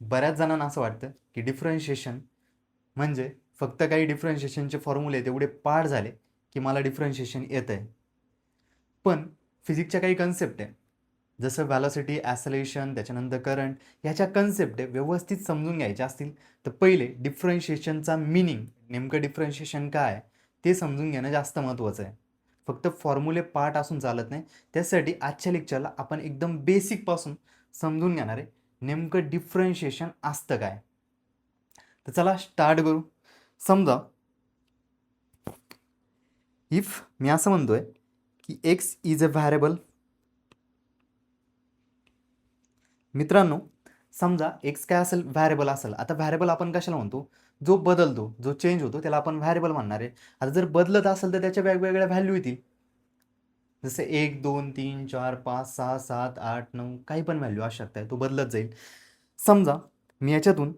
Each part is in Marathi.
बऱ्याच जणांना असं वाटतं की डिफरन्शिएशन म्हणजे फक्त काही डिफरन्शिएशनचे फॉर्म्युले तेवढे पाठ झाले की मला डिफरन्शिएशन येतं आहे. पण फिजिक्सच्या काही कन्सेप्ट आहे, जसं व्हॅलॉसिटी, ॲसेलेरेशन, त्याच्यानंतर करंट, ह्याच्या कन्सेप्ट आहे व्यवस्थित समजून घ्यायच्या असतील तर पहिले डिफरन्शिएशनचा मिनिंग, नेमकं डिफरन्शिएशन काय आहे ते समजून घेणं जास्त महत्त्वाचं आहे. फक्त फॉर्म्युले पाठ असून चालत नाही. त्यासाठी आजच्या लेक्चरला आपण एकदम बेसिकपासून समजून घेणार आहे नेमकं डिफरन्शिएशन असतं काय. तर चला स्टार्ट करू. समजा इफ मी असं म्हणतोय की एक्स इज अ व्हॅरिएबल. मित्रांनो, समजा एक्स काय असेल, व्हॅरिएबल असेल. आता व्हॅरिएबल आपण कशाला म्हणतो? जो बदलतो, जो चेंज होतो त्याला आपण व्हॅरिएबल म्हणणार आहे. आता जर बदलत असेल तर त्याच्या वेगवेगळ्या व्हॅल्यू येतील, जसे 1 2 3 4 5 6 7 8 9 काही पण व्हॅल्यू असू शकतात, तो बदलत जाईल. समजा मी याच्यातून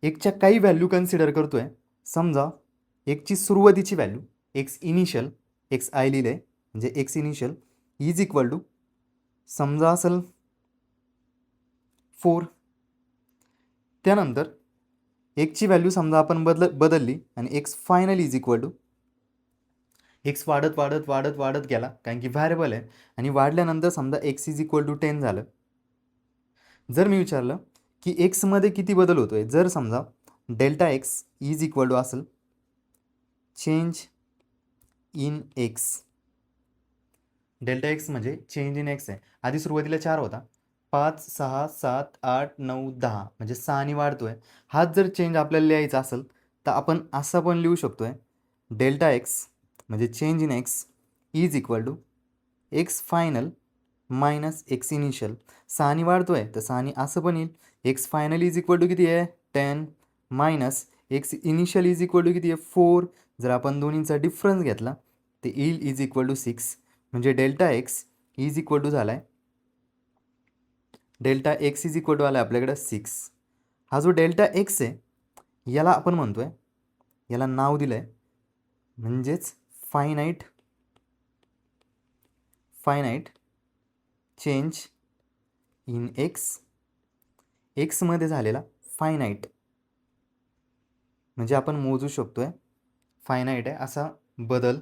एकच्या काही व्हॅल्यू कन्सिडर करतोय. समजा एकची सुरुवातीची value X initial, X I लिहिलं आहे म्हणजे X initial is equal to समजा असेल 4. त्यानंतर एक्सची व्हॅल्यू समजा आपण बदलली आणि x final is equal to x वाढत वाढत वाढत वाढत गेला, कारण की व्हॅरिएबल आहे. आणि वाढल्यानंतर समजा एक्स इज इक्वल टू 10 झालं. जर मी विचारलं की एक्समध्ये किती बदल होतोय, जर समजा delta x is equal to असेल change in x. Delta x म्हणजे चेंज इन एक्स आहे. आधी सुरुवातीला 4 होता, 5 6 7 8 9 10 म्हणजे 6 वाढतोय. हाच जर चेंज आपल्याला लिहायचा असेल तर आपण असं पण लिहू शकतोय, डेल्टा एक्स म्हणजे change in x is equal to x final minus x initial. 6 वाढतोय तर 6 असं पण येईल, x final is equal to किती आहे 10 minus x initial is equal to किती आहे 4. जर आपण दोन्हींचा डिफरन्स घेतला ते येईल इज इक्वल टू 6. म्हणजे delta x is equal to झाला आहे, delta x is equal to आला आहे आपल्याकडं 6. हा जो डेल्टा एक्स आहे याला आपण म्हणतोय, याला नाव दिलं आहे म्हणजेच फायनाईट चेंज इन एक्स. एक्समध्ये झालेला फायनाईट म्हणजे आपण मोजू शकतोय फायनाईट आहे असा बदल.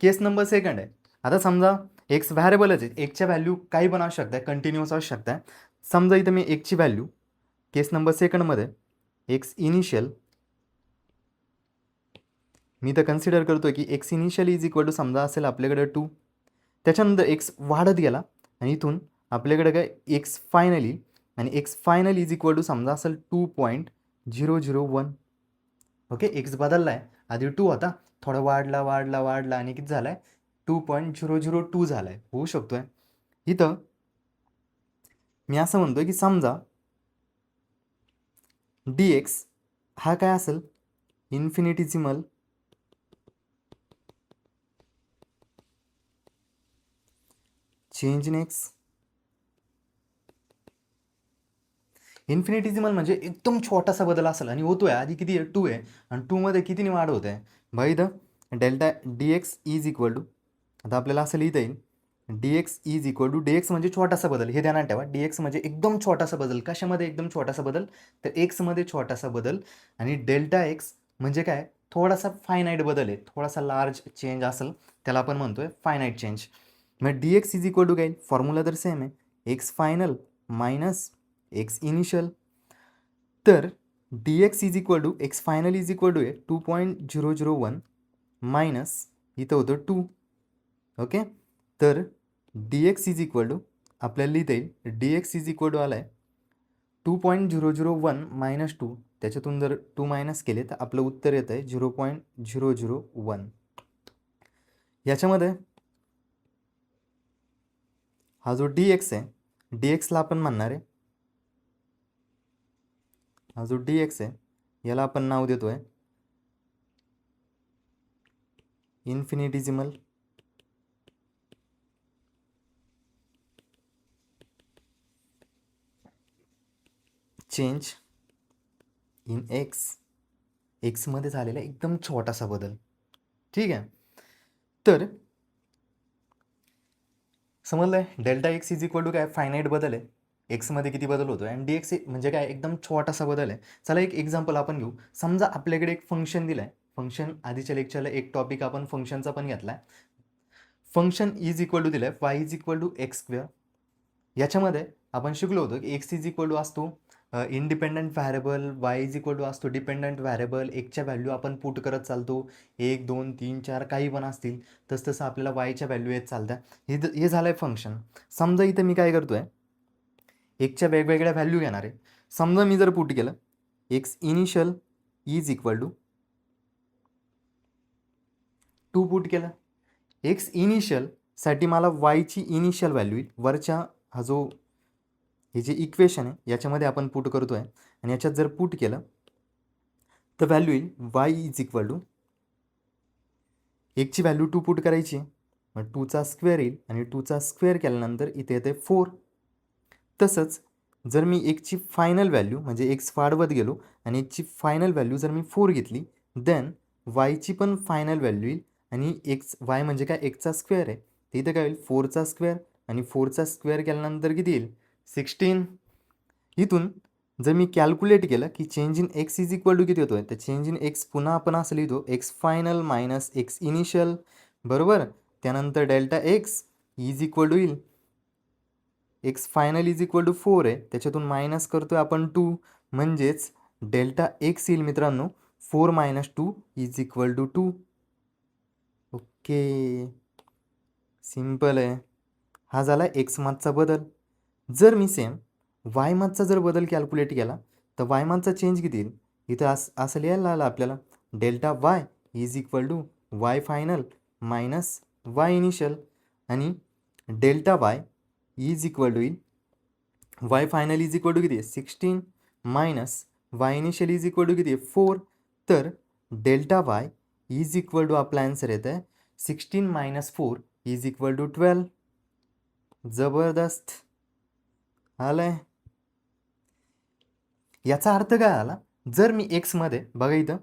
केस नंबर सेकंड आहे. आता समजा एक्स व्हॅरिएबलच आहे, एकच्या व्हॅल्यू काही पण असू शकतात, कंटिन्युअस असू शकतात. समजा इथं मी एकची व्हॅल्यू केस नंबर सेकंडमध्ये एक्स इनिशियल मी तर कन्सिडर करतोय की x initial is equal to समजा असेल आपल्याकडे 2. त्याच्यानंतर एक्स वाढत गेला आणि इथून आपल्याकडे काय एक्स फायनली, आणि x final is equal to समजा असेल 2.001. ओके, एक्स बदलला आहे, आधी 2 होता, थोडा वाढला वाढला वाढला आणि किती झाला आहे 2.002 झाला आहे. होऊ शकतोय. इथं मी असं म्हणतोय की समजा डी एक्स हा काय असेल इन्फिनिटिसिमल चेंज इन एक्स. इन्फिनिटिसिमल म्हणजे एकदम छोटासा बदल असेल आणि होतोय, आधी किती आहे 2 आहे आणि 2 मध्ये कितीने वाढ होत आहे भाई. इथं delta d x is equal to, आता आपल्याला असं लिहिता येईल d x is equal to, d x म्हणजे छोटासा बदल, हे ध्यानात ठेवा. डी एक्स म्हणजे एकदम छोटासा बदल. कशामध्ये एकदम छोटासा बदल? तर एक्समध्ये छोटासा बदल. आणि डेल्टा एक्स म्हणजे काय, थोडासा फायनाईट बदल आहे, थोडासा लार्ज चेंज असेल त्याला आपण म्हणतोय फायनाईट चेंज. मग d x is equal to काय, फॉर्म्युला तर सेम आहे, x final minus x initial. तर d x is equal to x final is equal to आहे 2.001 मायनस इथं होतं 2. ओके, तर d x is equal to आपल्याला लिहिता येईल, d x is equal to आला आहे 2.001 मायनस 2. त्याच्यातून जर 2 मायनस केले तर आपलं उत्तर येतं आहे 0.001. याच्यामध्ये हा जो डी एक्स आहे, डी एक्सला आपण म्हणणार आहे, हा जो डी एक्स आहे याला आपण नाव देतोय इन्फिनिटिसिमल चेंज इन एक्स. एक्समध्ये झालेला एकदम छोटासा बदल. ठीक आहे, तर समजलंय delta x is equal to काय, फायनाईट बदल आहे. एक्समध्ये किती बदल होतो आहे आणि डी एक्स म्हणजे काय एकदम छोटासा बदल आहे. चला एक एक्झाम्पल आपण घेऊ. समजा आपल्याकडे एक फंक्शन दिलं आहे. फंक्शन आधीच्या लेक्चरला एक टॉपिक आपण फंक्शनचा पण घेतला आहे. फंक्शन इज इक्वल टू दिलं आहे y is equal to x square. याच्यामध्ये आपण शिकलो होतो की एक्स इज इक्वल टू असतो independent variable, y is equal to असतो डिपेंडंट व्हॅरिएबल. एकच्या व्हॅल्यू आपण पुट करत चालतो, 1 2 3 4 काही पण असतील, तसं आपल्याला वायच्या व्हॅल्यू येत चालत्या. हे झालं आहे फंक्शन. समजा इथं मी काय करतो आहे, एकच्या वेगवेगळ्या व्हॅल्यू घेणार आहे. समजा मी जर पुट केलं x initial is equal to 2 put केलं. एक्स इनिशियलसाठी मला वायची इनिशियल व्हॅल्यू येईल. वरच्या हा जो हे जे इक्वेशन आहे याच्यामध्ये आपण पुट करतो आहे आणि याच्यात जर पुट केलं तर व्हॅल्यू येईल वाय इज इक्वल टू एकची व्हॅल्यू 2 पुट करायची, मग 2चा स्क्वेअर येईल आणि 2चा स्क्वेअर केल्यानंतर इथे येते 4. तसंच जर मी एकची फायनल व्हॅल्यू म्हणजे एक्स वाढवत गेलो आणि एकची फायनल व्हॅल्यू जर मी 4 घेतली, देन वायची पण फायनल व्हॅल्यू येईल आणि एक्स वाय म्हणजे काय एकचा स्क्वेअर आहे, तर इथं काय होईल 4चा स्क्वेअर आणि 4चा स्क्वेअर केल्यानंतर किती येईल 16. इथून जर मी कॅल्क्युलेट केलं की change in x is equal to किती होतो आहे, तर चेंज इन एक्स पुन्हा आपण असं लिहितो x final minus x initial बरोबर. त्यानंतर delta x is equal to येईल x final is equal to 4 आहे, त्याच्यातून मायनस करतो आहे आपण 2, म्हणजेच डेल्टा एक्स येईल मित्रांनो 4 minus 2 is equal to 2. Okay, simple आहे. हा झाला एक्स मागचा बदल. जर मी सेम वाय मागचा जर बदल कॅल्क्युलेट केला तर वाय मागचा चेंज किती येईल, इथं असं लिहायला आलं आपल्याला delta y is equal to y final minus y initial आणि delta y is equal to येईल y final is equal to किती आहे 16 minus y initial is equal to किती आहे 4. तर delta y is equal to आपला आन्सर येतं आहे 16 मायनस 4 इज इक्वल टू 12. जबरदस्त आलंय. याचा अर्थ काय आला, जर मी एक्समध्ये बघा इथं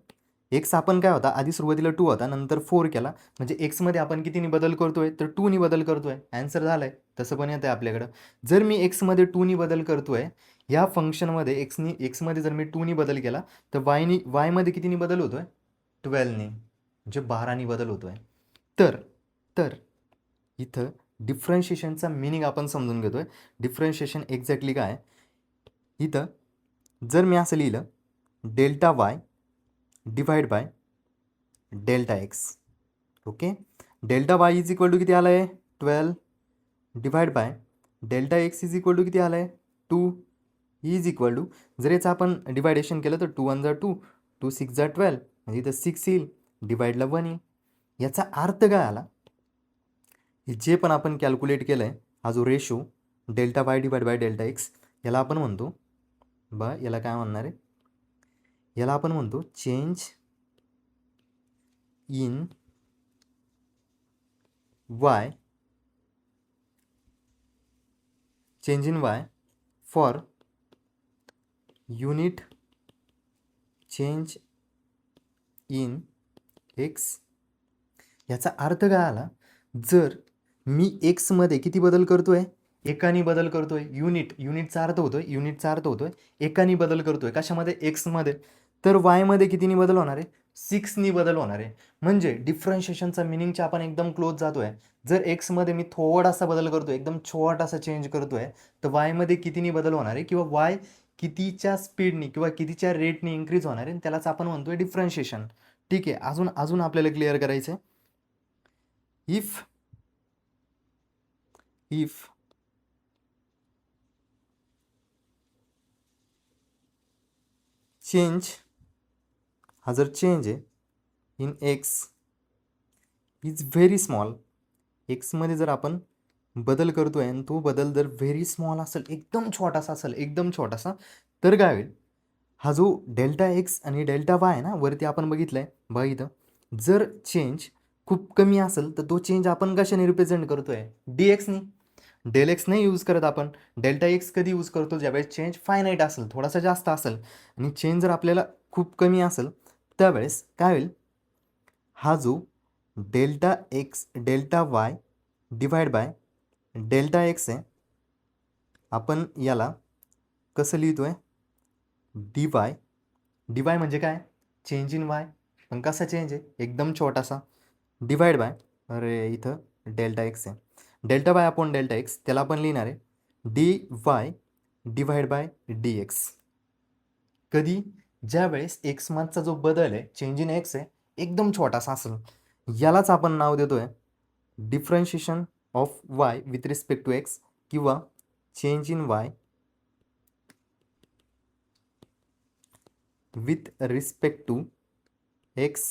एक्स आपण काय होता आधी सुरुवातीला 2 होता, नंतर 4 केला, म्हणजे एक्समध्ये आपण कितीने बदल करतोय तर 2नी बदल करतोय. ॲन्सर झालं आहे. तसं पण येतं आहे आपल्याकडं. जर मी एक्समध्ये 2नी बदल करतोय ह्या फंक्शनमध्ये एक्समध्ये जर मी 2नी बदल केला तर वायमध्ये कितीने बदल होतोय 12ने, म्हणजे 12नी बदल होतोय. तर इथं डिफरन्शिएशनचा मिनिंग आपण समजून घेतोय. डिफरन्शिएशन एक्झॅक्टली काय आहे, इथं जर मी असं लिहिलं delta y divide by delta x. Okay, delta y is equal to किती आलं आहे 12 divide by delta x is equal to किती आलं आहे 2 इज इक्वल टू, जर याचं आपण डिवायडेशन केलं तर 2 1 जा 2, 2 6 जा 12, म्हणजे इथं 6 येईल, डिवाइडला 1 येईल. याचा अर्थ काय आला, जे पण आपण कॅल्क्युलेट केलं आहे हा जो ratio delta y divide by delta x, याला आपण म्हणतो याला काय म्हणणार आहे, याला आपण म्हणतो change in Y, change in Y for unit change in x. याचा अर्थ काय आला, जर मी एक्समध्ये किती बदल करतोय एकानी बदल करतोय, युनिटचा अर्थ होतोय एकानी बदल करतोय कशामध्ये एक्समध्ये, तर वायमध्ये कितीनी बदल होणार आहे 6नी बदल होणार आहे. म्हणजे डिफरन्शिएशनचा मिनिंगच्या आपण एकदम क्लोज जातोय. जर एक्समध्ये मी थोडासा बदल करतोय एकदम छोटासा चेंज करतोय तर वायमध्ये कितीनी बदल होणार आहे किंवा वाय कितीच्या स्पीडनी किंवा कितीच्या रेटनी इन्क्रीज होणार आहे, त्यालाच आपण म्हणतोय डिफरन्शिएशन. ठीक आहे, अजून आपल्याला क्लिअर करायचं आहे. if चेंज हा जर चेंज आहे in x is very small, एक्समध्ये जर आपण बदल करतोय आणि तो बदल जर व्हेरी स्मॉल असेल एकदम छोटासा तर काय होईल, हा जो डेल्टा एक्स आणि डेल्टा वाय आहे ना वरती आपण बघितलं आहे बघा इथं, जर चेंज खूप कमी असेल तर तो चेंज आपण कशाने रिप्रेझेंट करतोय डी एक्सनी. डेल एक्स नाही यूज करत आपण, डेल्टा एक्स कधी यूज करतो ज्यावेळेस चेंज फायनाईट असेल, थोडासा जास्त असेल, आणि चेंज जर आपल्याला खूप कमी असेल त्यावेळेस काय होईल, हा जो delta y divide by delta x आहे आपण याला कसं लिहितोय, डी वाय. डी वाय म्हणजे काय, चेंज इन वाय. पण कसा चेंज आहे, एकदम छोटासा. डिवाइड बाय, अरे इथं डेल्टा एक्स आहे, delta Y upon delta x, त्याला आपण लिहिणार आहे D Y divide bye D x. कधी, ज्या वेळेस एक्स मागचा जो बदल आहे, चेंज इन एक्स आहे, एकदम छोटासा असेल, यालाच आपण नाव देतोय differentiation of y with respect to x, किंवा change in y with respect to x,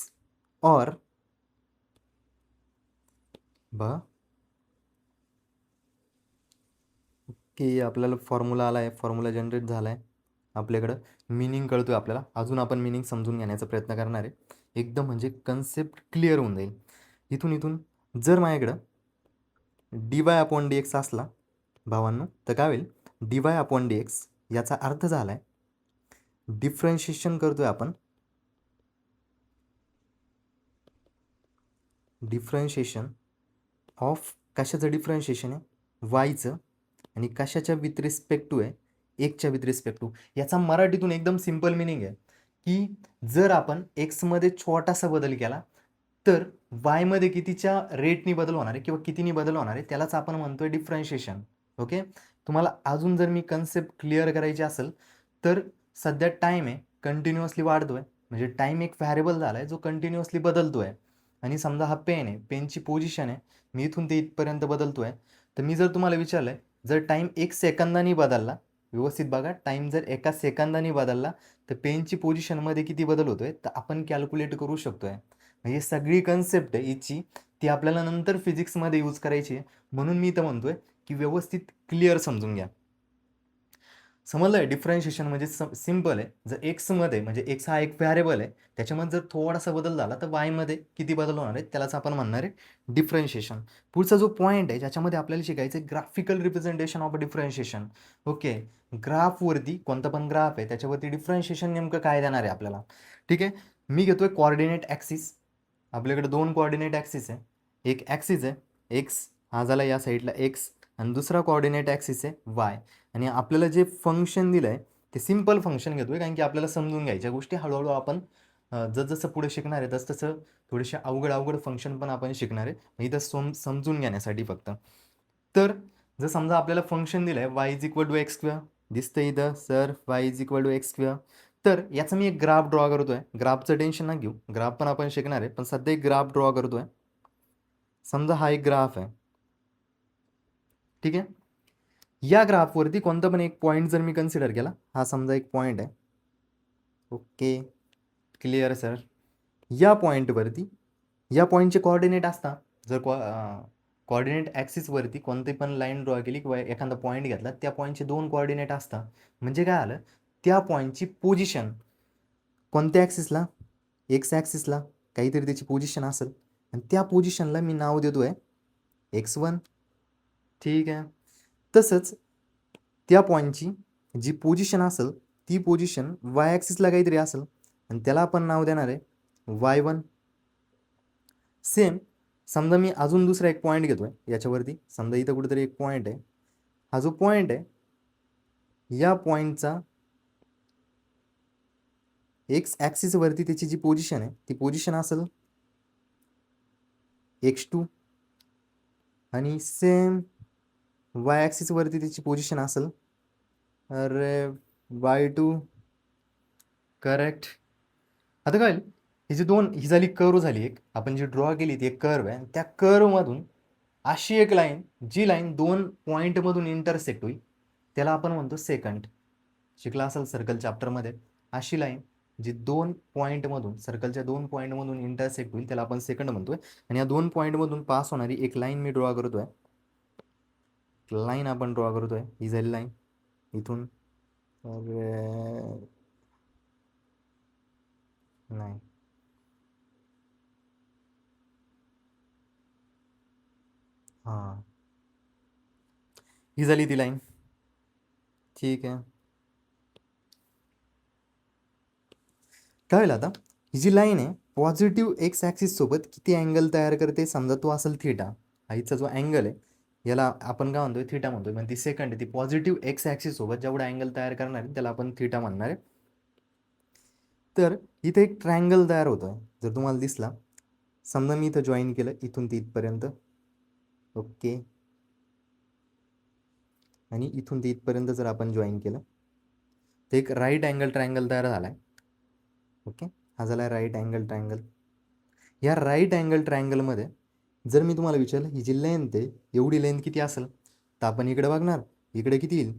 और की आपल्याला फॉर्म्युला आला आहे, फॉर्म्युला जनरेट झाला आहे, आपल्याकडं मिनिंग कळतो आहे आपल्याला. अजून आपण मिनिंग समजून घेण्याचा प्रयत्न करणार आहे, एकदम म्हणजे कन्सेप्ट क्लिअर होऊन जाईल. इथून जर माझ्याकडं D y upon d x असला भावांनो, तर काय होईल, D y upon d x याचा अर्थ झाला आहे डिफरन्शिएशन करतोय आपण, डिफरन्शिएशन ऑफ, कशाचं डिफरन्शिएशन आहे, वायचं, आणि कशाच्या विथ रिस्पेक्ट टू आहे, एकच्या विथ रिस्पेक्ट टू. याचा मराठीतून एकदम सिम्पल मिनिंग आहे की जर आपण एक्समध्ये छोटासा बदल केला तर वायमध्ये कितीच्या रेटनी बदल होणार आहे किंवा कितीनी बदल होणार आहे, त्यालाच आपण म्हणतोय डिफरन्शिएशन. ओके, तुम्हाला अजून जर मी कन्सेप्ट क्लिअर करायची असेल तर सध्या टाईम आहे कंटिन्युअसली वाढतोय, म्हणजे टाईम एक व्हॅरिएबल झाला आहे जो कंटिन्युअसली बदलतोय. आणि समजा हा पेन आहे, पेनची पोझिशन आहे, मी इथून ते इथपर्यंत बदलतोय. तर मी जर तुम्हाला विचारलं आहे, जर टाईम 1 सेकंदाने बदलला, व्यवस्थित बघा, टाईम जर 1 सेकंदाने बदलला तर पेनची पोझिशनमध्ये किती बदल होतोय, तर आपण कॅल्क्युलेट करू शकतोय. म्हणजे सगळी कन्सेप्ट आहे हिची, ती आपल्याला नंतर फिजिक्समध्ये यूज करायची आहे. म्हणून मी तर म्हणतोय की व्यवस्थित क्लिअर समजून घ्या. समजलं आहे, डिफरन्शिएशन म्हणजे सिम्पल आहे. जर एक्समध्ये, म्हणजे एक्स हा एक व्हॅरिएबल आहे, त्याच्यामध्ये जर थोडासा बदल झाला तर वायमध्ये किती बदल होणार आहे, त्यालाच आपण म्हणणार आहे डिफरन्शिएशन. पुढचा जो पॉईंट आहे ज्याच्यामध्ये आपल्याला शिकायचं आहे graphical representation of differentiation. Okay, ग्राफवरती कोणता पण ग्राफ आहे त्याच्यावरती डिफरन्शिएशन नेमकं काय देणार आहे आपल्याला. ठीक आहे, मी घेतोय कोऑर्डिनेट ॲक्सिस. आपल्याकडे 2 कोऑर्डिनेट ॲक्सिस आहे, एक ॲक्सिस आहे एक्स, हा झाला या साईडला एक्स, आणि दुसरा कोऑर्डिनेट ॲक्सिस आहे वाय. आणि आपल्याला जे फंक्शन दिलं आहे ते सिम्पल फंक्शन घेतोय, कारण की आपल्याला समजून घ्यायच्या गोष्टी हळूहळू आपण जसं पुढे शिकणार आहे तसं थोडेसे अवघड फंक्शन पण आपण शिकणार आहे, इथं समजून घेण्यासाठी फक्त. तर जर समजा आपल्याला फंक्शन दिलं आहे y is equal to x square, दिसतं इथं sir y is equal to x square. तर याचा मी एक ग्राफ ड्रॉ करतोय, ग्राफचं टेन्शन ना घेऊ, ग्राफ पण आपण शिकणार आहे, पण सध्या एक ग्राफ ड्रॉ करतोय. समजा हा एक ग्राफ आहे, ठीक आहे. या ग्राफवरती कोणता पण एक पॉईंट जर मी कन्सिडर केला, हा समजा एक पॉईंट आहे. Okay, clear sir. या पॉईंटवरती, या पॉईंटचे कोऑर्डिनेट असतात, जर कोऑर्डिनेट ॲक्सिसवरती कोणती पण लाईन ड्रॉ केली किंवा एखादा पॉईंट घेतला, त्या पॉईंटचे 2 कोऑर्डिनेट असतात. म्हणजे काय आलं, त्या पॉईंटची पोझिशन कोणत्या ॲक्सिसला, एक्स ॲक्सिसला काहीतरी त्याची पोझिशन असेल, आणि त्या पोझिशनला मी नाव देतोय x1. ठीक आहे, तसंच त्या पॉईंटची जी पोझिशन असेल ती पोझिशन वाय ॲक्सिसला काहीतरी असेल, आणि त्याला आपण नाव देणार आहे y1. सेम, समजा मी अजून दुसरा एक पॉईंट घेतोय याच्यावरती, समजा इथं कुठेतरी एक पॉईंट आहे, हा जो पॉईंट आहे या पॉईंटचा एक्स ॲक्सिसवरती त्याची जी पोझिशन आहे ती पोझिशन असेल x2, आणि सेम वाय ॲक्सिसवरती त्याची पोझिशन असेल, अरे y2. करेक्ट. आता काय, ही जी दोन, ही झाली कर्व झाली एक, आपण जी ड्रॉ केली ती एक कर्व आहे, त्या कर्वमधून अशी एक लाईन, जी लाईन 2 पॉईंटमधून इंटरसेक्ट होईल त्याला आपण म्हणतो सेकंड. शिकला असेल सर्कल चॅप्टरमध्ये, अशी लाईन जी 2 पॉईंटमधून, सर्कलच्या 2 पॉईंटमधून इंटरसेक्ट होईल त्याला आपण सेकंड म्हणतोय. आणि या 2 पॉईंटमधून पास होणारी एक लाईन मी ड्रॉ करतोय, लाईन आपण ड्रॉ करतोय, ही झाली लाईन इथून, नाही हां, ही झाली ती लाईन. ठीक आहे, काय होईल आता, ही जी लाईन आहे पॉझिटिव्ह एक्स ॲक्सिस सोबत किती अँगल तयार करते, समजा तो असेल थिटा, हा हिचा जो अँगल आहे याला आपण काय म्हणतोय, थिटा म्हणतोय. पण ती सेकंड आहे, ती पॉझिटिव्ह एक्स ॲक्सिस सोबत जेवढा अँगल तयार करणार आहे त्याला आपण थिटा म्हणणार आहे. तर इथे एक ट्रायंगल तयार होतोय, जर तुम्हाला दिसला. समजा मी इथं जॉईन केलं इथून ते इथपर्यंत, ओके, आणि इथून ते इथपर्यंत जर आपण जॉईन केलं तर एक राईट अँगल ट्रायंगल तयार झाला आहे. ओके, हा झाला आहे राईट अँगल ट्रायंगल. या राईट अँगल ट्रायंगलमध्ये जर मी तुम्हाला विचारलं ही जी लेंथ आहे एवढी लेंथ किती असेल, तर आपण इकडे बघणार, इकडे किती येईल,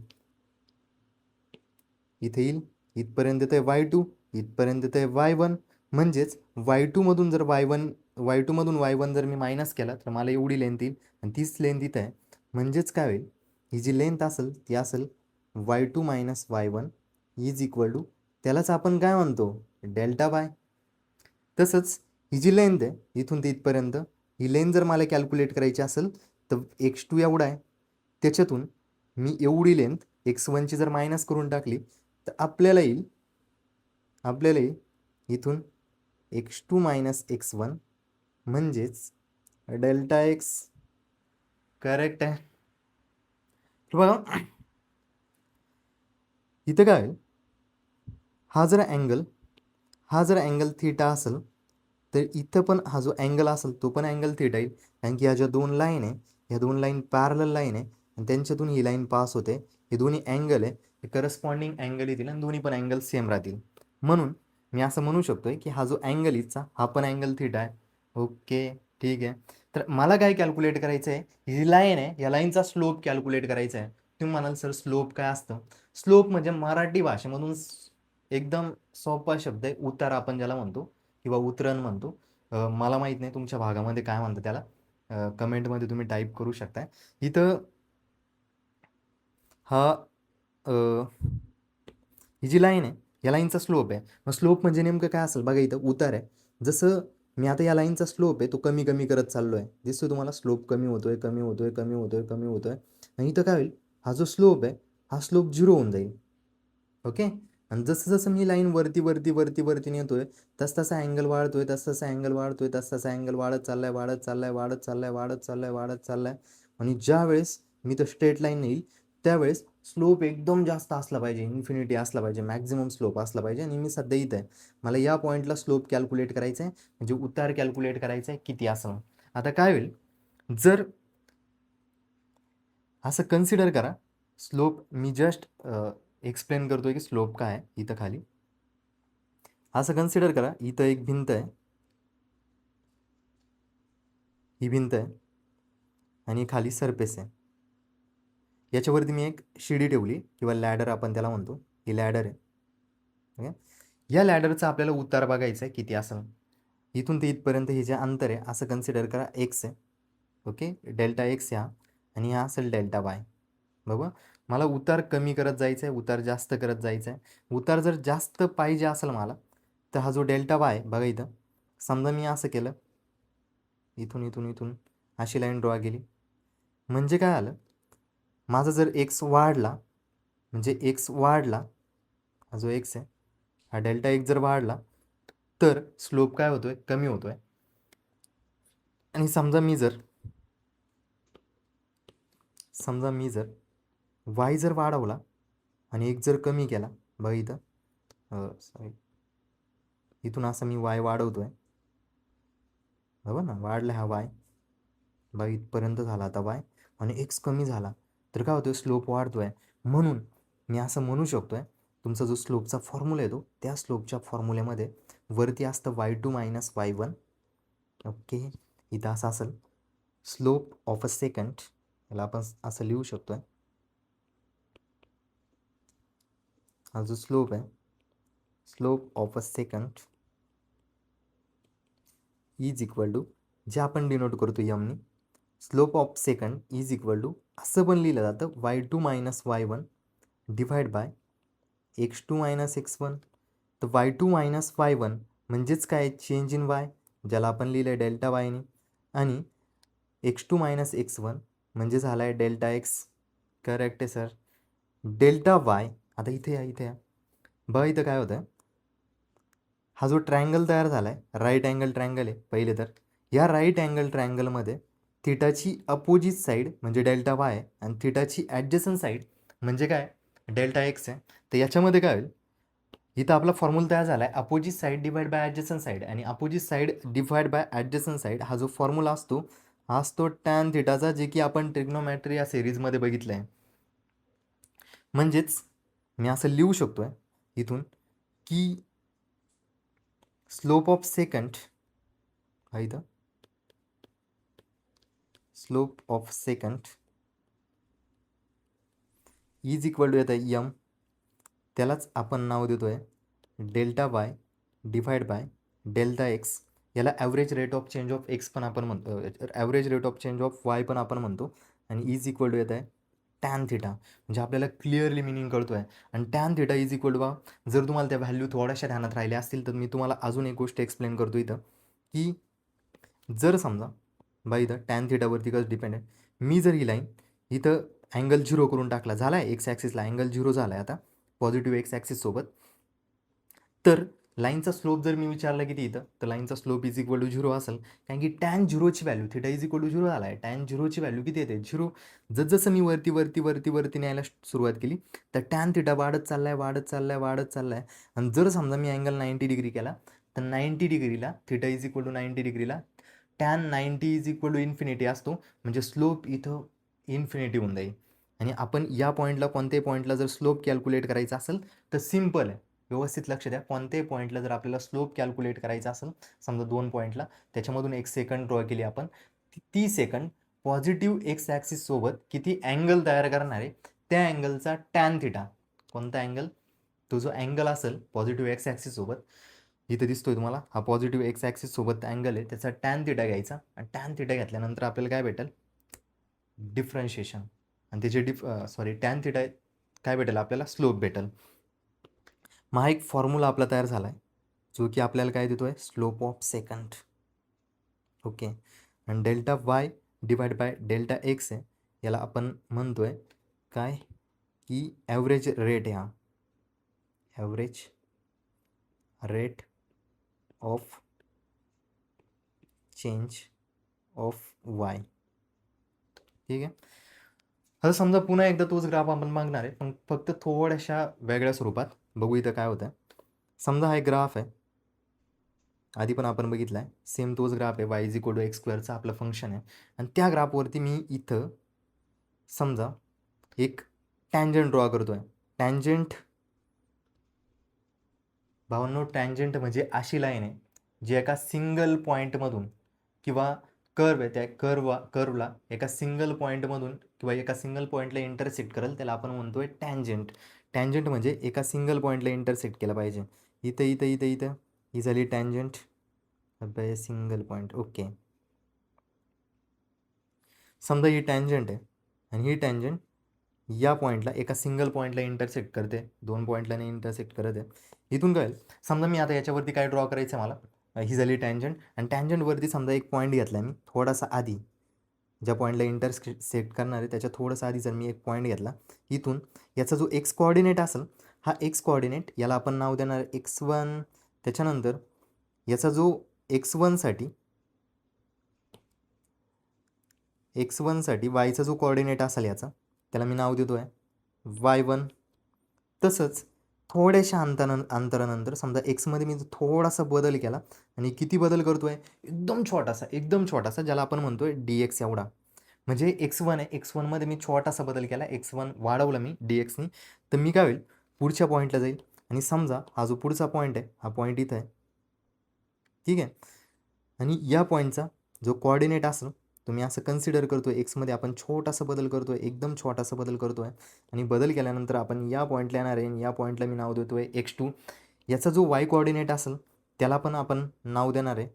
इथे येईल, इथपर्यंत येतं y2, इथपर्यंत येतं y1. म्हणजेच y2 मधून जर y1 जर मी मायनस केला तर मला एवढी लेंथ येईल आणि तीच लेंथ इथं आहे. म्हणजेच काय होईल, ही जी लेंथ असेल ती असेल y2 minus y1 is equal to, त्यालाच आपण काय म्हणतो, डेल्टा वाय. तसंच ही जी लेंथ आहे इथून ते इथपर्यंत, ही लेंथ जर मला कॅल्क्युलेट करायची असेल तर x2 एवढा आहे, त्याच्यातून मी एवढी लेंथ x1ची जर मायनस करून टाकली तर आपल्याला येईल इथून x2 मायनस x1 म्हणजेच डेल्टा एक्स. करेक्ट आहे. बघा इथं काय होईल, हा जर अँगल थिटा असेल तर इथं पण हा जो अँगल असेल तो पण अँगल थिटा येईल. कारण की ह्या ज्या दोन लाईन आहे, ह्या दोन लाईन पॅरलल लाईन आहे आणि त्यांच्यातून ही लाईन पास होते. हे दोन्ही अँगल आहे, हे करस्पॉन्डिंग अँगल येतील आणि दोन्ही पण अँगल सेम राहतील. म्हणून मी असं म्हणू शकतोय की हा जो अँगल इथचा हा पण अँगल थिटा आहे. ओके, ठीक आहे. तर मला काय कॅल्क्युलेट करायचं आहे, ही जी लाईन आहे या लाईनचा स्लोप कॅल्क्युलेट करायचा आहे. तुम्ही म्हणाल सर स्लोप काय असतं? स्लोप म्हणजे मराठी भाषेमधून एकदम सोपा शब्द आहे, उतार आपण ज्याला म्हणतो किंवा उतरण म्हणतो. मला माहीत नाही तुमच्या भागामध्ये काय म्हणतात त्याला, कमेंटमध्ये तुम्ही टाईप करू शकताय. इथं हा ही जी लाईन आहे या लाईनचा स्लोप आहे. मग स्लोप म्हणजे नेमकं काय असेल बघा, इथं उतार आहे. जसं मी आता या लाईनचा स्लोप आहे तो कमी कमी करत चाललो आहे, दिसतोय तुम्हाला, स्लोप कमी होतोय कमी होतोय कमी होतोय कमी होतोय. आणि इथं काय होईल, हा जो स्लोप आहे हा स्लोप 0 होऊन जाईल. ओके, आणि जसं जसं मी लाईन वरती वरती वरती वरती नेतोय तस तसा अँगल वाढतोय, तस तसा अँगल वाढतोय, तस तसा अँगल वाढत चाललाय वाढत चाललाय वाढत चाललाय वाढत चाललाय वाढत चाललाय. आणि ज्या वेळेस मी तर स्ट्रेट लाईन येईल त्यावेळेस स्लोप एकदम जास्त असला पाहिजे, इन्फिनिटी असला पाहिजे, मॅक्झिमम स्लोप असला पाहिजे. आणि मी सध्या इथं आहे, मला या पॉईंटला स्लोप कॅल्क्युलेट करायचं आहे, म्हणजे उतार कॅल्क्युलेट करायचं आहे किती असेल. आता काय होईल, जर असं कन्सिडर करा, स्लोप मी जस्ट एक्सप्लेन करतोय की स्लोप काय आहे. इथं खाली असं कन्सिडर करा, इथं एक भिंत आहे, ही भिंत आहे आणि खाली सरफेस आहे. याच्यावरती मी एक शिडी ठेवली किंवा लॅडर आपण त्याला म्हणतो, ही लॅडर आहे. ओके, या लॅडरचा आपल्याला उतार बघायचा आहे किती असेल. इथून ते इथपर्यंत हे जे अंतर आहे असं कन्सिडर करा एक्स आहे. ओके, डेल्टा एक्स ह्या, आणि हा असेल डेल्टा वाय. बघा, मला उतार कमी करत जायचं आहे, उतार जास्त करत जायचं आहे. उतार जर जास्त पाहिजे असेल मला तर हा जो डेल्टा वाय बघा इथं, समजा मी असं केलं, इथून इथून इथून अशी लाईन ड्रॉ केली, म्हणजे काय आलं, माझा जर एक्स वाढला, म्हणजे एक्स वाढला, हा जो एक्स आहे हा डेल्टा एक्स जर वाढला तर स्लोप काय होतोय, कमी होतोय. आणि समजा मी जर वाय जर वाढवला आणि एक जर कमी केला, बघा इथं, सॉरी, इथून असं मी वाय वाढवतोय, बरोबर ना, वाढला हा वाय, बघा इथपर्यंत झाला आता वाय, आणि एक्स कमी झाला तर काय होतोय, स्लोप वाढतोय. म्हणून मी असं म्हणू शकतोय, तुमचा जो स्लोपचा फॉर्म्युला येतो त्या स्लोपच्या फॉर्म्युल्यामध्ये वरती असतं y2 मायनस y1. ओके, इथं असं असेल स्लोप ऑफ अ सेकंड, याला आपण असं लिहू शकतोय, हा जो स्लोप आहे, slope of a second is equal to, जे आपण डिनोट करतो यमनी, slope of second is equal to, असं पण लिहिलं जातं y2 minus y1 divide by x2 minus x1. तर y2 मायनस y1 म्हणजेच काय, चेंज इन y, ज्याला आपण लिहिलं आहे डेल्टा वायने, आणि x2 मायनस x1 म्हणजे झाला आहे डेल्टा एक्स. करेक्ट आहे सर. डेल्टा वाय, आता इथे या बघा, इथं काय होतं, हा जो ट्रायंगल तयार झाला आहे राईट अँगल ट्रायंगल आहे पहिले तर, या राईट अँगल ट्रायंगलमध्ये थिटाची अपोजिट साईड म्हणजे डेल्टा वाय आहे आणि थिटाची ॲडजसंट साईड म्हणजे काय डेल्टा एक्स आहे. तर याच्यामध्ये काय होईल, इथं आपला फॉर्म्युला तयार झाला आहे opposite side divide by adjacent side, आणि opposite side divide by adjacent side हा जो फॉर्म्युला असतो हा असतो टॅन थिटाचा, जे की आपण ट्रिग्नोमॅट्री या सिरीजमध्ये बघितलं आहे. म्हणजेच मी असं लिहू शकतो आहे इथून की स्लोप ऑफ सेकंड हा इथं slope of second is equal to येतं यम, त्यालाच आपण नाव देतो आहे delta y divide by delta x. याला average rate of change of x पण आपण म्हणतो, average rate of change of y पण आपण म्हणतो. आणि इज इक्वल टू येत आहे टॅन थिटा. म्हणजे आपल्याला क्लिअरली मिनिंग कळतो आहे. आणि tan theta is equal to जर तुम्हाला त्या व्हॅल्यू थोड्याशा ध्यानात राहिल्या असतील तर मी तुम्हाला अजून एक गोष्ट एक्सप्लेन करतो इथं, की जर समजा बाई इथं टॅन थिटावरती कसं डिपेंड आहे, मी जर ही लाईन इथं अँगल 0 करून टाकला, झाला आहे एक्स ॲक्सिसला अँगल 0 झाला आहे आता पॉझिटिव्ह एक्स ॲक्सिससोबत, तर लाईनचा स्लोप जर मी विचारला किती इथं, तर लाईनचा स्लोप इज इक्वल टू 0 असेल. कारण की टॅन 0ची value theta is equal to 0 झाला आहे. टॅन 0ची व्हॅल्यू किती येते 0. जसं मी वरती वरती वरती वरती न्यायला सुरुवात केली तर टॅन थिटा वाढत चालला आहे वाढत चालला आहे वाढत चालला आहे. आणि जर समजा मी अँगल 90 डिग्री केला तर 90 डिग्रीला थिटा इज इक्वल टू 90 डिग्रीला tan 90 is equal to infinity असतो. म्हणजे स्लोप इथं इन्फिनिटी होऊन जाईल. आणि आपण या पॉईंटला कोणत्याही पॉईंटला जर स्लोप कॅल्क्युलेट करायचा असेल तर सिम्पल आहे. व्यवस्थित लक्ष द्या, कोणत्याही पॉईंटला जर आपल्याला स्लोप कॅल्क्युलेट करायचा असेल, समजा 2 पॉईंटला त्याच्यामधून एक सेकंड ड्रॉ केली आपण, ती सेकंड पॉझिटिव्ह एक्स ॲक्सिससोबत किती अँगल तयार करणार आहे त्या अँगलचा टॅन थिटा, कोणता अँगल, तो जो अँगल असेल पॉझिटिव्ह एक्स ॲक्सिससोबत, इथं दिसतोय तुम्हाला हा पॉझिटिव्ह एक्स ॲक्सिससोबत अँगल आहे, त्याचा टॅन थिटा घ्यायचा. आणि टॅन थिटा घेतल्यानंतर आपल्याला काय भेटेल डिफरन्शिएशन, आणि त्याचे टॅन थिटा काय भेटेल आपल्याला स्लोप भेटेल. मग हा एक फॉर्म्युला आपला तयार झाला आहे जो की आपल्याला काय देतो आहे स्लोप ऑफ सेकंड. ओके. आणि delta y divide by delta x आहे, याला आपण म्हणतो आहे काय की ॲव्हरेज रेट आहे, हा average rate of change of Y. ठीक आहे. आता समजा पुन्हा एकदा तोच ग्राफ आपण मागणार आहे पण फक्त थोड्याशा वेगळ्या स्वरूपात. बघू इथं काय होतं. समजा हा एक ग्राफ आहे, आधी पण आपण बघितला आहे सेम तोच ग्राफ आहे, y is equal to x स्क्वेअरचा आपलं फंक्शन आहे. आणि त्या ग्राफवरती मी इथं समजा एक टँजंट ड्रॉ करतो आहे. टँजंट भावांनो, टँजंट म्हणजे अशी लाईन आहे जी एका सिंगल पॉईंटमधून किंवा कर्व आहे त्या कर्वला एका सिंगल पॉईंटमधून किंवा एका सिंगल पॉईंटला इंटरसेक्ट करेल, त्याला आपण म्हणतोय टँजंट. टँजंट म्हणजे एका सिंगल पॉईंटला इंटरसेक्ट केला पाहिजे. इथं इथं इथं इथं ही झाली tangent by single point. Okay. समजा ही टँजंट आहे आणि ही टँजंट या पॉईंटला एका सिंगल पॉईंटला इंटरसेक्ट करते, 2 पॉईंटला नाही इंटरसेक्ट करत आहे. इथून काय समजा मी आता याच्यावरती काय ड्रॉ करायचं आहे मला, ही झाली टँजंट. आणि टँजंटवरती समजा एक पॉईंट घेतला मी थोडासा आधी, ज्या पॉईंटला इंटरसेक्ट करणार आहे त्याच्या थोडंसं आधी जर मी एक पॉईंट घेतला, इथून याचा जो एक्स कोऑर्डिनेट असेल हा एक्स कोऑर्डिनेट याला आपण नाव देणार x1. त्याच्यानंतर याचा जो x1 साठी वायचा जो कोऑर्डिनेट असेल याचा, त्याला मी नाव देतो आहे y1. तसंच थोड्याशा अंतरानंतर समजा एक्समध्ये मी थोडासा बदल केला, आणि किती बदल करतो आहे एकदम छोटासा ज्याला आपण म्हणतो आहे dx एवढा. म्हणजे x1 आहे, x1मध्ये मी छोटासा बदल केला, x1 वाढवला मी dxनी, तर मी काय होईल पुढच्या पॉईंटला जाईल. आणि समजा हा जो पुढचा पॉईंट आहे हा पॉईंट इथं आहे. ठीक आहे. आणि या पॉईंटचा जो कोऑर्डिनेट असेल तो मी असं कन्सिडर करतो आहे, एक्समध्ये आपण छोटासा बदल करतो आहे, एकदम छोटासा बदल करतो आहे. आणि बदल केल्यानंतर आपण या पॉईंटला येणार आहे आणि या पॉईंटला मी नाव देतो आहे x2. याचा जो वाय कोऑर्डिनेट असेल त्याला पण आपण नाव देणार आहे,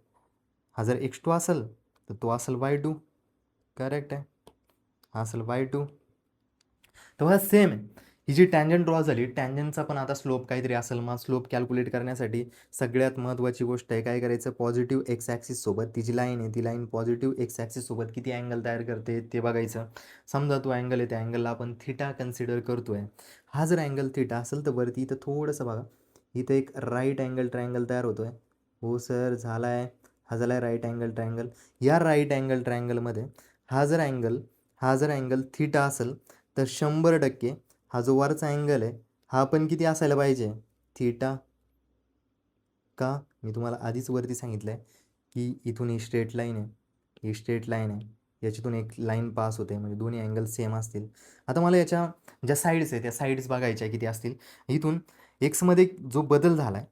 हा जर x2 असेल तर तो असेल y2. करेक्ट आहे, हा असेल y2. तर हा सेम आहे. ही जी टँजंट ड्रॉ झाली, टँजंटचा पण आता स्लोप काहीतरी असेल. मग स्लोप कॅल्क्युलेट करण्यासाठी सगळ्यात महत्त्वाची गोष्ट आहे काय करायचं, पॉझिटिव्ह एक्स ॲक्सिससोबत ती जी लाईन आहे ती लाईन पॉझिटिव्ह एक्स ॲक्सिससोबत किती अँगल तयार करते ते बघायचं. समजा तो अँगल आहे त्या अँगलला आपण थिटा कन्सिडर करतो आहे. हा जर अँगल थिटा असेल तर वरती इथं थोडंसं बघा, इथं एक राईट अँगल ट्रायंगल तयार होतो आहे. हो सर झाला आहे, हा झाला आहे राईट अँगल ट्रायंगल. या राईट अँगल ट्रायंगलमध्ये हा जर अँगल थीटा असेल तर 100% हा जो वरचा अँगल आहे हा पण किती असायला पाहिजे, थीटा. का, मी तुम्हाला आधीच वरती सांगितलं आहे की इथून ही स्ट्रेट लाईन आहे, ही स्ट्रेट लाईन आहे, याच्यातून एक लाईन पास होते, म्हणजे दोन्ही अँगल सेम असतील. आता मला याच्या ज्या साईड्स आहे त्या साईड्स बघायच्या किती असतील. इथून एक्समध्ये जो बदल झाला आहे,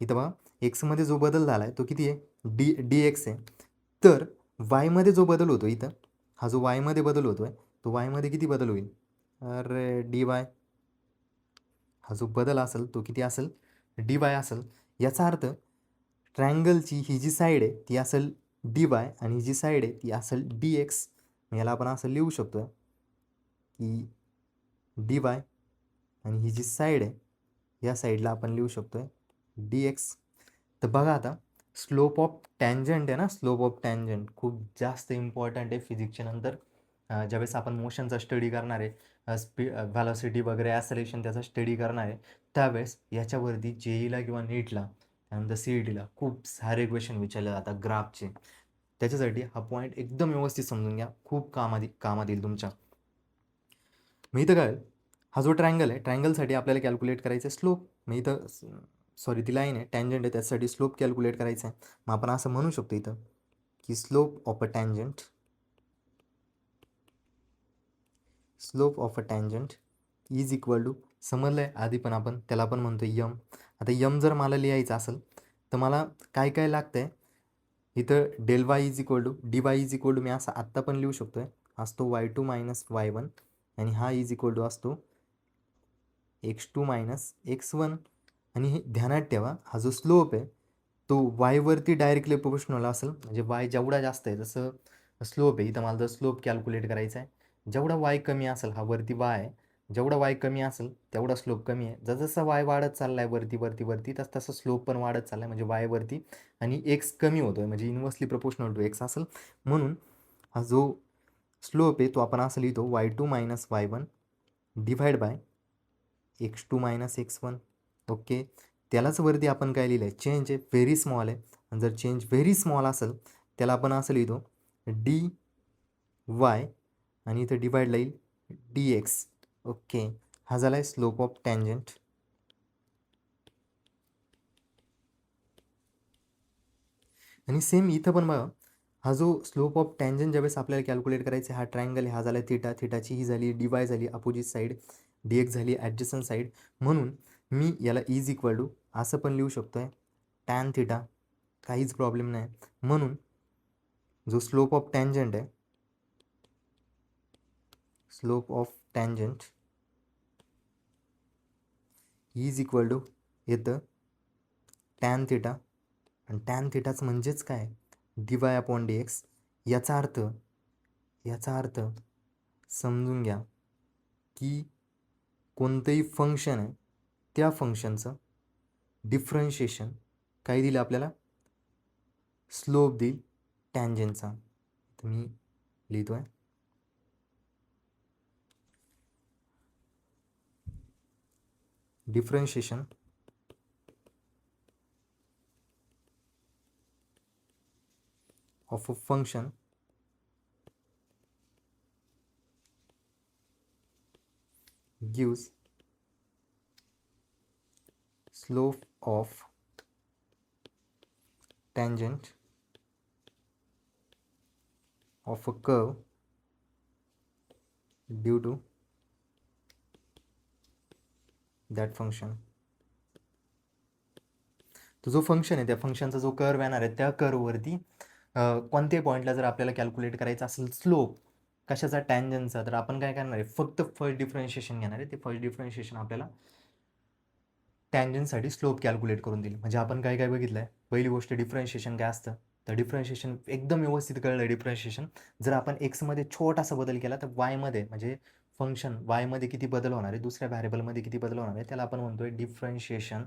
इथं बघा एक्समध्ये जो बदल झाला आहे तो किती आहे, डी एक्स आहे. तर वायमध्ये जो बदल होतो इथं, हा जो वायमध्ये बदल होतो आहे तो वायमध्ये किती बदल होईल, अरे डी वाय. हा जो बदल असेल तो किती असेल, डी वाय असेल. याचा अर्थ ट्रायंगलची ही जी साईड आहे ती असेल डी वाय आणि ही जी साईड आहे ती असेल डी एक्स. याला आपण असं लिहू शकतो की डी वाय आणि ही जी साईड आहे या साईडला आपण लिहू शकतो डी एक्स. तर बघा आता स्लोप ऑफ टॅन्जंट आहे ना, स्लोप ऑफ टॅन्जंट खूप जास्त इम्पॉर्टंट आहे फिजिक्सच्या नंतर. ज्यावेळेस आपण मोशनचा स्टडी करणार आहे, व्हॅलॉसिटी वगैरे ॲसेलेरेशन त्याचा स्टडी करणार आहे, त्यावेळेस याच्यावरती जेईला किंवा नीटला त्यानंतर CETला खूप सारे क्वेश्चन विचारले जातात ग्राफचे. त्याच्यासाठी हा पॉईंट एकदम व्यवस्थित समजून घ्या, खूप कामात येईल तुमच्या. मी इथं काय, हा जो ट्रायंगल आहे ट्रायंगलसाठी आपल्याला कॅल्क्युलेट करायचं आहे स्लोप. मी इथं सॉरी ती लाईन आहे टॅन्जंट आहे त्यासाठी स्लोप कॅल्क्युलेट करायचं आहे. मग आपण असं म्हणू शकतो इथं की slope of a tangent is equal to, समजलं आहे आधी पण आपण त्याला आपण म्हणतो यम. आता यम जर मला लिहायचं असेल तर मला काय काय लागतं आहे, इथं del y is equal to d y is equal to, मी असं आत्ता पण लिहू शकतो आहे, असतो y2 मायनस y1 आणि हा इज इक्वल टू असतो x2 मायनस x1. आणि हे ध्यानात ठेवा हा जो स्लोप आहे तो वायवरती डायरेक्टली प्रोपोर्शनल असेल, म्हणजे वाय जेवढा जास्त आहे जसं स्लोप आहे इथं मला जर स्लोप कॅल्क्युलेट करायचा आहे, जेवढा वाय कमी असेल हा वरती वाय आहे, जेवढा वाय कमी असेल तेवढा स्लोप कमी आहे. जसं वाय वाढत चालला आहे वरती वरती वरती तसं स्लोप पण वाढत चालला आहे, म्हणजे वायवरती आणि एक्स कमी होतो आहे, म्हणजे इन्व्हर्सली प्रोपोर्शनल टू एक्स असेल. म्हणून हा जो स्लोप आहे तो आपण असं लिहितो y2 minus y1 divide by x2 minus x1. Okay, त्यालाच वरती आपण काय लिहिलं आहे, चेंज आहे व्हेरी स्मॉल आहे. आणि जर चेंज व्हेरी स्मॉल असेल त्याला आपण असं लिहितो डी वाय आणि इथं डिवाइडला येईल डी एक्स. ओके, हा झाला आहे स्लोप ऑफ टॅन्जंट. आणि सेम इथं पण बघा हा जो स्लोप ऑफ टॅन्जंट ज्यावेळेस आपल्याला कॅल्क्युलेट करायचा आहे, हा ट्रायंगल आहे, हा झाला थीटा, थीटाची ही झाली डी वाय झाली अपोजिट साईड, डी एक्स झाली ॲडजस्टंट साईड. म्हणून मी याला इज इक्वल टू असं पण लिहू शकतो आहे टॅन थीटा, काहीच प्रॉब्लेम नाही. म्हणून जो स्लोप ऑफ टॅन्जंट आहे, slope of tangent is equal to येतं टॅन थीटा, आणि टॅन थीटाच म्हणजेच काय, d y upon d x. याचा अर्थ समजून घ्या की कोणतंही फंक्शन आहे त्या फंक्शनचं डिफरन्शिएशन काय दिलं आपल्याला, स्लोप देईल टॅन्जंटचा. तर मी लिहितो आहे differentiation of a function gives slope of tangent of a curve due to that function. तो जो फंक्शन आहे त्या फंक्शनचा जो कर्व येणार आहे त्या कर्ववरती कोणत्याही पॉईंटला जर आपल्याला कॅल्क्युलेट करायचा असेल स्लोप कशाचा, टॅन्जंटचा, तर आपण काय करणार आहे, फक्त फर्स्ट डिफरन्शिएशन घेणार आहे. ते फर्स्ट डिफरन्शिएशन आपल्याला टॅन्जंटसाठी स्लोप कॅल्क्युलेट करून दिली. म्हणजे आपण काय काय बघितलं आहे, पहिली गोष्ट डिफरन्शिएशन काय असतं, तर डिफरन्शिएशन एकदम व्यवस्थित कळलं. डिफरन्शिएशन जर आपण एक्समध्ये छोटासा बदल केला तर वायमध्ये, म्हणजे फंक्शन वायमध्ये किती बदल होणार आहे, दुसऱ्या व्हॅरिएबलमध्ये किती बदल होणार आहे, त्याला आपण म्हणतोय डिफरन्शिएशन.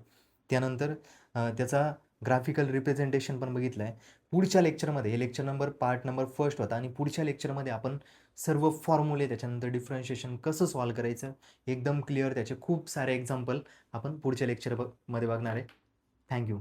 त्यानंतर त्याचा ग्राफिकल रिप्रेझेंटेशन पण बघितलं आहे. पुढच्या लेक्चरमध्ये, हे लेक्चर पार्ट नंबर 1 होता, आणि पुढच्या लेक्चरमध्ये आपण सर्व फॉर्म्युले त्याच्यानंतर डिफरन्शिएशन कसं सॉल्व करायचं एकदम क्लिअर, त्याचे खूप सारे एक्झाम्पल आपण पुढच्या लेक्चरमध्ये बघणार आहे. थँक्यू.